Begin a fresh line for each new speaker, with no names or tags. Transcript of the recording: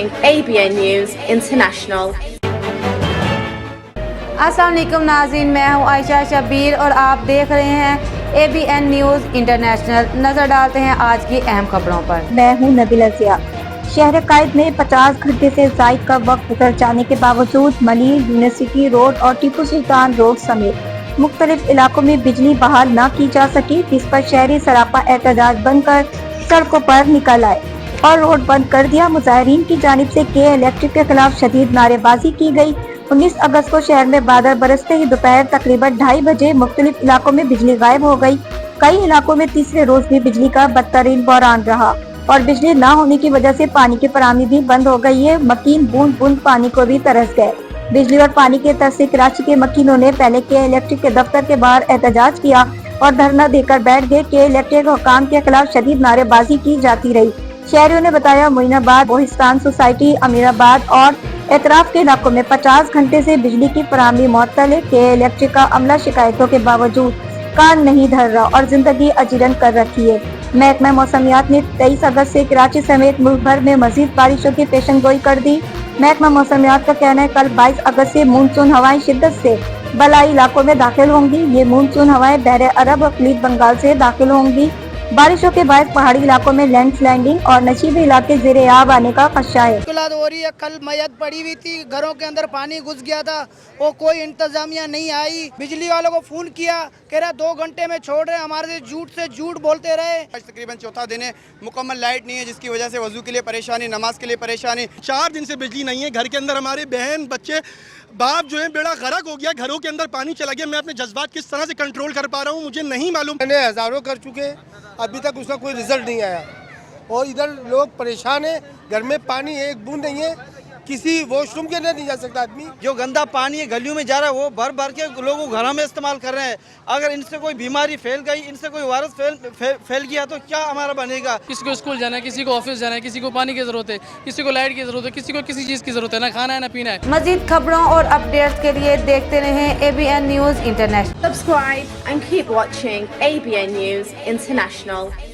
ABN News International.
अस्सलाम वालेकुम नाज़रीन, मैं हूँ आयशा शब्बीर और आप देख रहे हैं ABN न्यूज़ इंटरनेशनल। नज़र डालते हैं आज की अहम खबरों पर।
मैं हूँ नबीला ज़िया। शहर कायद में 50 घंटे से ज़ायद का वक्त गुजर जाने के बावजूद मलिर, यूनिवर्सिटी रोड और टीपू सुल्तान रोड समेत मुख्तलिफ इलाकों में बिजली बहाल न की जा सकी, जिस पर शहरी सरापा एहतजाज बनकर सड़कों पर निकल आए और रोड बंद कर दिया। मुजाहिरीन की जानिब से के इलेक्ट्रिक के खिलाफ शदीद नारेबाजी की गई। 19 अगस्त को शहर में बादल बरसते ही दोपहर तकरीबन 2:30 बजे मुख्तलिफ इलाकों में बिजली गायब हो गई। कई इलाकों में तीसरे रोज भी बिजली का बदतरीन बहरान रहा और बिजली न होने की वजह से पानी की फराहमी भी बंद हो गई है। मकीन बूंद बूंद पानी को भी तरस गए। बिजली और पानी के तरस से कराची के मकीनों ने पहले के इलेक्ट्रिक के दफ्तर के बाहर एहतजाज किया और धरना देकर बैठ गए। के इलेक्ट्रिक हुकाम के खिलाफ शदीद नारेबाजी की जाती रही। शहरियों ने बताया, मोइनाबाद, बोहिस्तान सोसाइटी, अमीराबाद और एतराफ के इलाकों में 50 घंटे से बिजली की फराहमी मुअत्तल है। के इलेक्ट्रिक का अमला शिकायतों के बावजूद कान नहीं धर रहा और जिंदगी अजीरन कर रखी है। महकमा मौसमियात ने 23 अगस्त से कराची समेत मुल्क भर में मजीद बारिशों की पेशन गोई कर दी। महकमा मौसमियात का कहना है, कल 22 अगस्त से मानसून हवाएं शिद्दत से बलाई इलाकों में दाखिल होंगी। ये मानसून हवाएं बहरे अरब और खलीज बंगाल से दाखिल होंगी। बारिशों के बाद पहाड़ी इलाकों में लैंडस्लाइडिंग और नशीबे इलाके ज़ेरे आब आने का खदशा है।
मुश्किलात हो रही है। कल मैयत पड़ी हुई थी, घरों के अंदर पानी घुस गया था, वो कोई इंतजामिया नहीं आई। बिजली वालों को फोन किया, कह रहा 2 घंटे में छोड़ रहे, हमारे से झूठ बोलते रहे।
आज तकरीबन चौथा दिन है, मुकम्मल लाइट नहीं है, जिसकी वजह से वजू के लिए परेशानी, नमाज के लिए परेशानी।
4 दिन से बिजली नहीं है। घर के अंदर हमारे बहन बच्चे बाप जो है बेड़ा गर्क हो गया, घरों के अंदर पानी चला गया। मैं अपने जज्बात किस तरह से कंट्रोल कर पा रहा हूँ मुझे नहीं मालूम।
मैंने हज़ारों कर चुके, अभी तक उसका कोई रिजल्ट नहीं आया और इधर लोग परेशान हैं। घर में पानी है, एक बूंद नहीं है, किसी वॉशरूम के अंदर नहीं जा सकता आदमी।
जो गंदा पानी है गलियों में जा रहा है, वो भर भर के लोग घरों में इस्तेमाल कर रहे हैं। अगर इनसे कोई बीमारी फैल गई, इनसे कोई वायरस फैल गया तो क्या हमारा बनेगा।
किसी को स्कूल जाना है, किसी को ऑफिस जाना है, किसी को पानी की जरूरत है, किसी को लाइट की जरूरत है, किसी को किसी चीज़ की जरूरत है, ना खाना है ना पीना है।
मजीद खबरों और अपडेट्स के लिए देखते रहें ABN news international.
Subscribe and keep watching ABN News International.